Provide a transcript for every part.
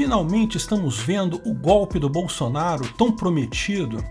Finalmente estamos vendo o golpe do Bolsonaro tão prometido.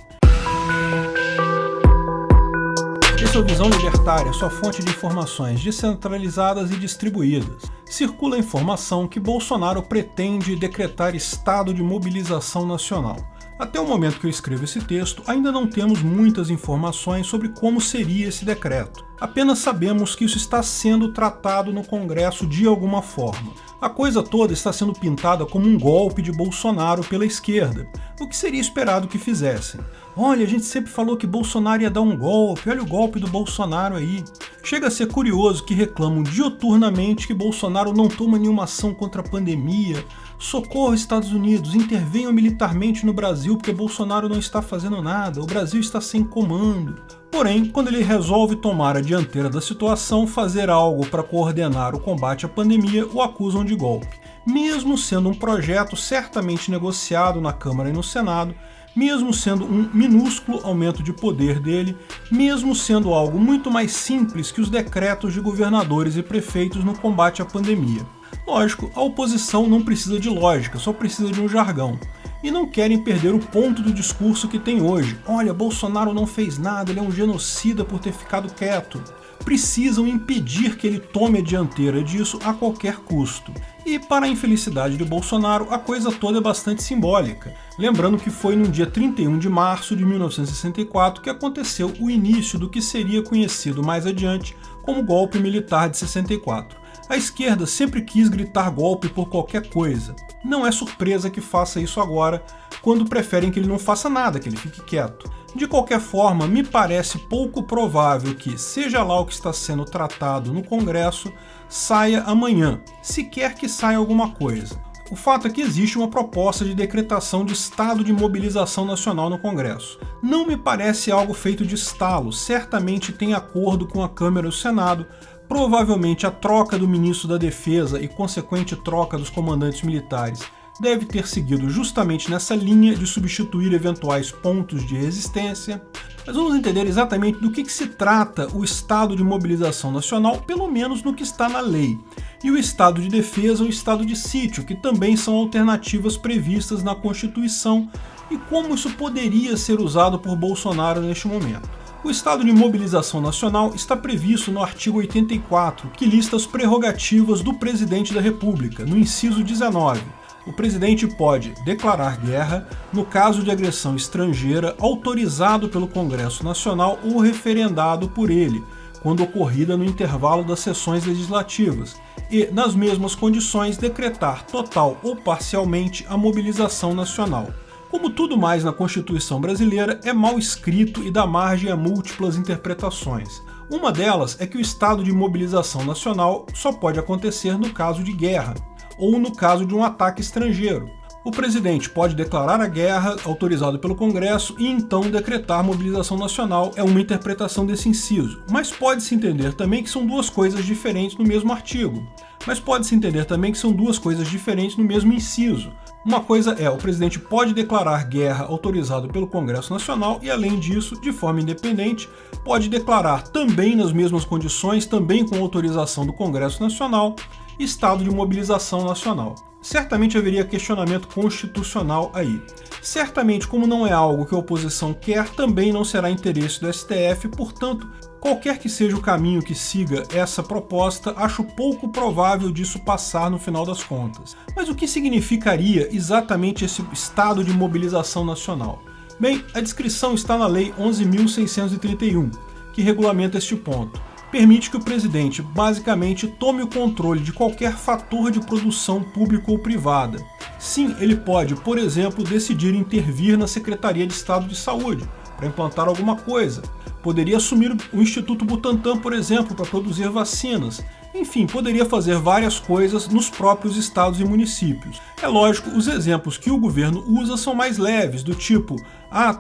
Esse é o Visão Libertária, sua fonte de informações descentralizadas e distribuídas. Circula a informação que Bolsonaro pretende decretar estado de mobilização nacional. Até o momento que eu escrevo esse texto, ainda não temos muitas informações sobre como seria esse decreto. Apenas sabemos que isso está sendo tratado no Congresso de alguma forma. A coisa toda está sendo pintada como um golpe de Bolsonaro pela esquerda, o que seria esperado que fizessem. Olha, a gente sempre falou que Bolsonaro ia dar um golpe, olha o golpe do Bolsonaro aí. Chega a ser curioso que reclamam diuturnamente que Bolsonaro não toma nenhuma ação contra a pandemia. Socorro, Estados Unidos, intervenham militarmente no Brasil porque Bolsonaro não está fazendo nada, o Brasil está sem comando. Porém, quando ele resolve tomar a dianteira da situação, fazer algo para coordenar o combate à pandemia, o acusam de golpe. Mesmo sendo um projeto certamente negociado na Câmara e no Senado, mesmo sendo um minúsculo aumento de poder dele, mesmo sendo algo muito mais simples que os decretos de governadores e prefeitos no combate à pandemia. Lógico, a oposição não precisa de lógica, só precisa de um jargão. E não querem perder o ponto do discurso que tem hoje. Olha, Bolsonaro não fez nada, ele é um genocida por ter ficado quieto. Precisam impedir que ele tome a dianteira disso a qualquer custo. E para a infelicidade de Bolsonaro, a coisa toda é bastante simbólica. Lembrando que foi no dia 31 de março de 1964 que aconteceu o início do que seria conhecido mais adiante como golpe militar de 64. A esquerda sempre quis gritar golpe por qualquer coisa. Não é surpresa que faça isso agora, quando preferem que ele não faça nada, que ele fique quieto. De qualquer forma, me parece pouco provável que, seja lá o que está sendo tratado no Congresso, saia amanhã, se quer que saia alguma coisa. O fato é que existe uma proposta de decretação de estado de mobilização nacional no Congresso. Não me parece algo feito de estalo, certamente tem acordo com a Câmara e o Senado. Provavelmente a troca do ministro da Defesa e consequente troca dos comandantes militares deve ter seguido justamente nessa linha de substituir eventuais pontos de resistência. Mas vamos entender exatamente do que se trata o estado de mobilização nacional, pelo menos no que está na lei. E o estado de defesa e o estado de sítio, que também são alternativas previstas na Constituição, e como isso poderia ser usado por Bolsonaro neste momento. O estado de mobilização nacional está previsto no artigo 84, que lista as prerrogativas do presidente da República, no inciso 19. O presidente pode declarar guerra no caso de agressão estrangeira autorizado pelo Congresso Nacional ou referendado por ele, quando ocorrida no intervalo das sessões legislativas, e, nas mesmas condições, decretar total ou parcialmente a mobilização nacional. Como tudo mais na Constituição brasileira, é mal escrito e dá margem a múltiplas interpretações. Uma delas é que o estado de mobilização nacional só pode acontecer no caso de guerra, ou no caso de um ataque estrangeiro. O presidente pode declarar a guerra, autorizado pelo Congresso, e então decretar mobilização nacional. É uma interpretação desse inciso. Mas pode-se entender também que são duas coisas diferentes no mesmo artigo. Mas pode-se entender também que são duas coisas diferentes no mesmo inciso. Uma coisa é, o presidente pode declarar guerra autorizado pelo Congresso Nacional e, além disso, de forma independente, pode declarar também nas mesmas condições, também com autorização do Congresso Nacional, estado de mobilização nacional. Certamente haveria questionamento constitucional aí. Certamente, como não é algo que a oposição quer, também não será interesse do STF, portanto, qualquer que seja o caminho que siga essa proposta, acho pouco provável disso passar no final das contas. Mas o que significaria exatamente esse estado de mobilização nacional? Bem, a descrição está na Lei 11.631, que regulamenta este ponto. Permite que o presidente, basicamente, tome o controle de qualquer fator de produção pública ou privada. Sim, ele pode, por exemplo, decidir intervir na Secretaria de Estado de Saúde, para implantar alguma coisa. Poderia assumir o Instituto Butantan, por exemplo, para produzir vacinas. Enfim, poderia fazer várias coisas nos próprios estados e municípios. É lógico, os exemplos que o governo usa são mais leves, do tipo,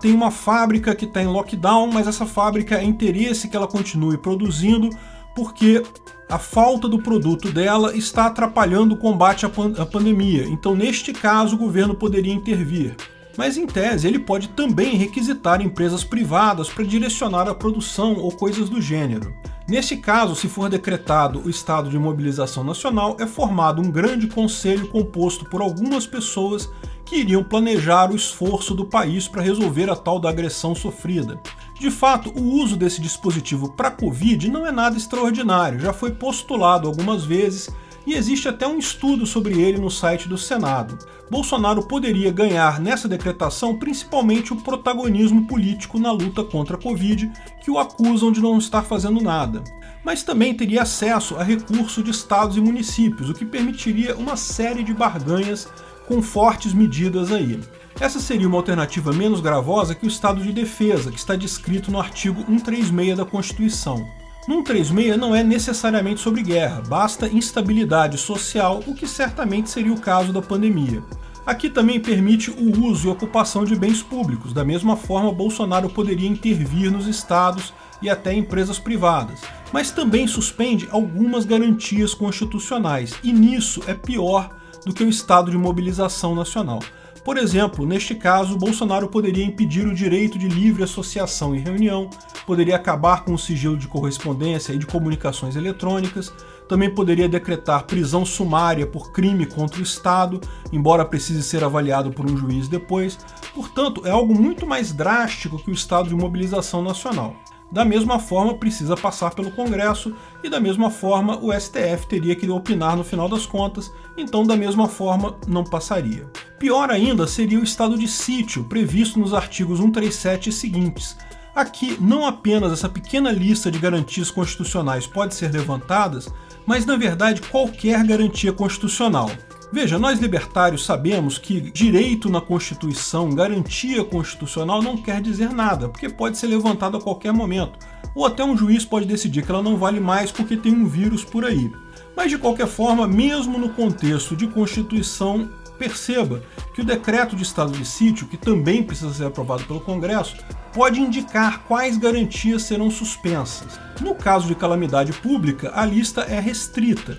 tem uma fábrica que está em lockdown, mas essa fábrica é interesse que ela continue produzindo porque a falta do produto dela está atrapalhando o combate à pandemia. Então, neste caso, o governo poderia intervir. Mas, em tese, ele pode também requisitar empresas privadas para direcionar a produção ou coisas do gênero. Neste caso, se for decretado o estado de mobilização nacional, é formado um grande conselho composto por algumas pessoas que iriam planejar o esforço do país para resolver a tal da agressão sofrida. De fato, o uso desse dispositivo para Covid não é nada extraordinário, já foi postulado algumas vezes e existe até um estudo sobre ele no site do Senado. Bolsonaro poderia ganhar nessa decretação principalmente o protagonismo político na luta contra a Covid, que o acusam de não estar fazendo nada. Mas também teria acesso a recurso de estados e municípios, o que permitiria uma série de barganhas com fortes medidas aí. Essa seria uma alternativa menos gravosa que o estado de defesa, que está descrito no artigo 136 da Constituição. No 136 não é necessariamente sobre guerra, basta instabilidade social, o que certamente seria o caso da pandemia. Aqui também permite o uso e ocupação de bens públicos, da mesma forma Bolsonaro poderia intervir nos estados e até empresas privadas, mas também suspende algumas garantias constitucionais, e nisso é pior do que o estado de mobilização nacional. Por exemplo, neste caso, Bolsonaro poderia impedir o direito de livre associação e reunião, poderia acabar com o sigilo de correspondência e de comunicações eletrônicas, também poderia decretar prisão sumária por crime contra o Estado, embora precise ser avaliado por um juiz depois. Portanto, é algo muito mais drástico que o estado de mobilização nacional. Da mesma forma, precisa passar pelo Congresso e da mesma forma o STF teria que opinar no final das contas, então da mesma forma não passaria. Pior ainda seria o estado de sítio, previsto nos artigos 137 e seguintes. Aqui, não apenas essa pequena lista de garantias constitucionais pode ser levantadas, mas na verdade qualquer garantia constitucional. Veja, nós libertários sabemos que direito na Constituição, garantia constitucional não quer dizer nada, porque pode ser levantado a qualquer momento, ou até um juiz pode decidir que ela não vale mais porque tem um vírus por aí. Mas de qualquer forma, mesmo no contexto de Constituição, perceba que o decreto de estado de sítio, que também precisa ser aprovado pelo Congresso, pode indicar quais garantias serão suspensas. No caso de calamidade pública, a lista é restrita.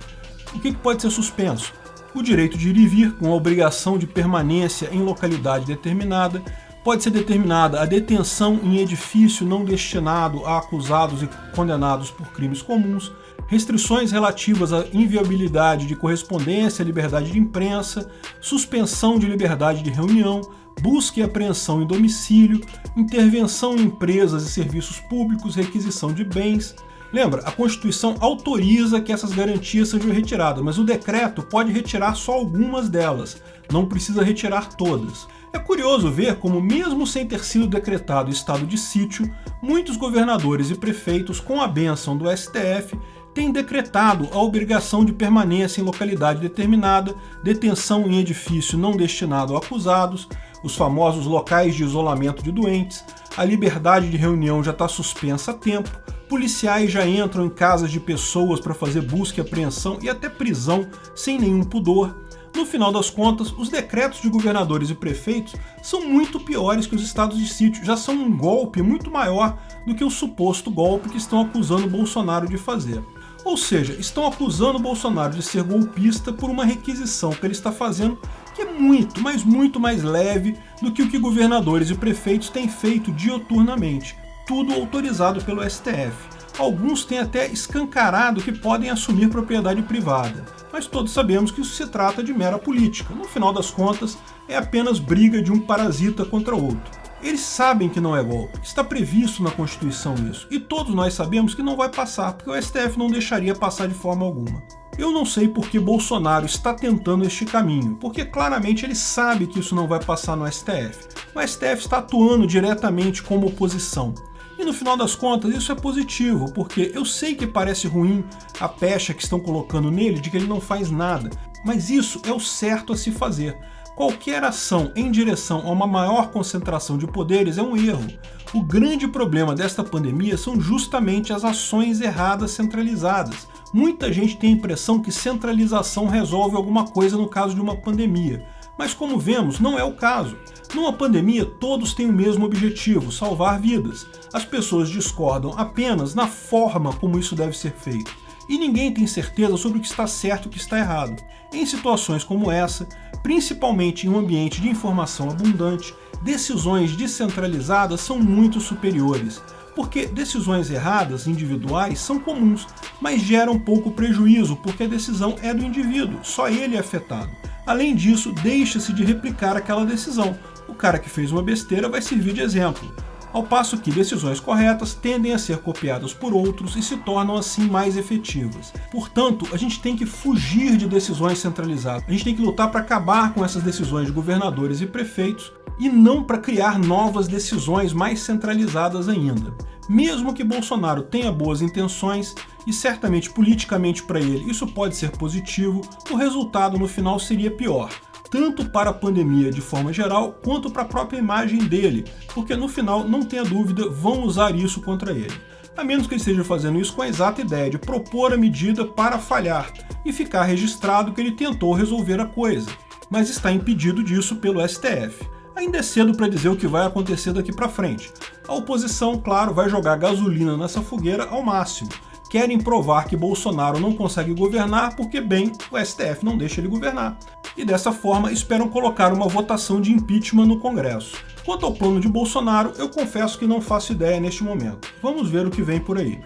O que pode ser suspenso? O direito de ir e vir, com a obrigação de permanência em localidade determinada, pode ser determinada a detenção em edifício não destinado a acusados e condenados por crimes comuns, restrições relativas à inviolabilidade de correspondência, liberdade de imprensa, suspensão de liberdade de reunião, busca e apreensão em domicílio, intervenção em empresas e serviços públicos, requisição de bens. Lembra, a Constituição autoriza que essas garantias sejam retiradas, mas o decreto pode retirar só algumas delas, não precisa retirar todas. É curioso ver como, mesmo sem ter sido decretado estado de sítio, muitos governadores e prefeitos, com a bênção do STF, têm decretado a obrigação de permanência em localidade determinada, detenção em edifício não destinado a acusados, os famosos locais de isolamento de doentes, a liberdade de reunião já está suspensa há tempo, policiais já entram em casas de pessoas para fazer busca e apreensão e até prisão sem nenhum pudor. No final das contas, os decretos de governadores e prefeitos são muito piores que os estados de sítio, já são um golpe muito maior do que o suposto golpe que estão acusando Bolsonaro de fazer. Ou seja, estão acusando Bolsonaro de ser golpista por uma requisição que ele está fazendo que é muito, mas muito mais leve do que o que governadores e prefeitos têm feito dioturnamente. Tudo autorizado pelo STF. Alguns têm até escancarado que podem assumir propriedade privada, mas todos sabemos que isso se trata de mera política. No final das contas, é apenas briga de um parasita contra outro. Eles sabem que não é golpe, está previsto na Constituição isso, e todos nós sabemos que não vai passar, porque o STF não deixaria passar de forma alguma. Eu não sei por que Bolsonaro está tentando este caminho, porque claramente ele sabe que isso não vai passar no STF. O STF está atuando diretamente como oposição. E no final das contas isso é positivo, porque eu sei que parece ruim a pecha que estão colocando nele de que ele não faz nada, mas isso é o certo a se fazer. Qualquer ação em direção a uma maior concentração de poderes é um erro. O grande problema desta pandemia são justamente as ações erradas centralizadas. Muita gente tem a impressão que centralização resolve alguma coisa no caso de uma pandemia, mas como vemos, não é o caso. Numa pandemia, todos têm o mesmo objetivo, salvar vidas. As pessoas discordam apenas na forma como isso deve ser feito. E ninguém tem certeza sobre o que está certo e o que está errado. Em situações como essa, principalmente em um ambiente de informação abundante, decisões descentralizadas são muito superiores. porque decisões erradas individuais são comuns, mas geram pouco prejuízo porque a decisão é do indivíduo, só ele é afetado. Além disso, deixa-se de replicar aquela decisão. O cara que fez uma besteira vai servir de exemplo. Ao passo que decisões corretas tendem a ser copiadas por outros e se tornam assim mais efetivas. Portanto, a gente tem que fugir de decisões centralizadas. A gente tem que lutar para acabar com essas decisões de governadores e prefeitos e não para criar novas decisões mais centralizadas ainda. Mesmo que Bolsonaro tenha boas intenções, e certamente politicamente para ele isso pode ser positivo, o resultado no final seria pior, tanto para a pandemia de forma geral, quanto para a própria imagem dele, porque no final, não tenha dúvida, vão usar isso contra ele. A menos que ele esteja fazendo isso com a exata ideia de propor a medida para falhar e ficar registrado que ele tentou resolver a coisa, mas está impedido disso pelo STF. Ainda é cedo para dizer o que vai acontecer daqui para frente. A oposição, claro, vai jogar gasolina nessa fogueira ao máximo. Querem provar que Bolsonaro não consegue governar porque, bem, o STF não deixa ele governar. E dessa forma esperam colocar uma votação de impeachment no Congresso. Quanto ao plano de Bolsonaro, eu confesso que não faço ideia neste momento. Vamos ver o que vem por aí.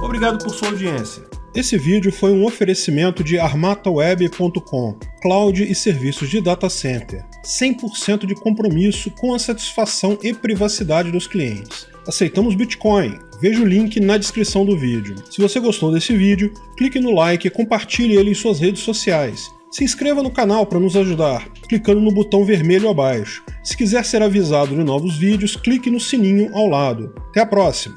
Obrigado por sua audiência. Esse vídeo foi um oferecimento de armataweb.com, cloud e serviços de data center. 100% de compromisso com a satisfação e privacidade dos clientes. Aceitamos Bitcoin. Veja o link na descrição do vídeo. Se você gostou desse vídeo, clique no like e compartilhe ele em suas redes sociais. Se inscreva no canal para nos ajudar, clicando no botão vermelho abaixo. Se quiser ser avisado de novos vídeos, clique no sininho ao lado. Até a próxima!